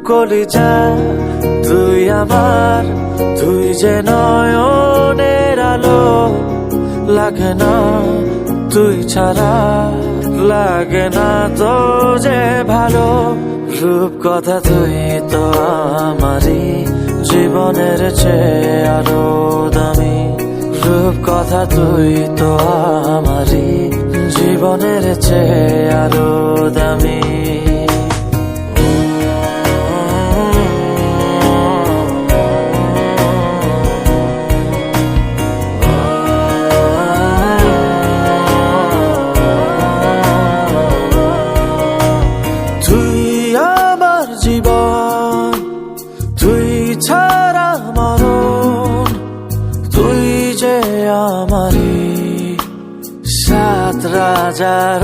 কলিজা তুই আমার, তুই যে নয়নের আলো, লাগে না তুই ছাড়া, লাগে না তো যে ভালো। রূপ কথা তুই তো আমারই জীবনের চেয়ে আরো দামি, রূপ কথা তুই তো আমারই জীবনের চেয়ে আরো দামি। তুই আমার জীবন, তুই ছাড়া মরণ, তুই যে আমারই সাত রাজার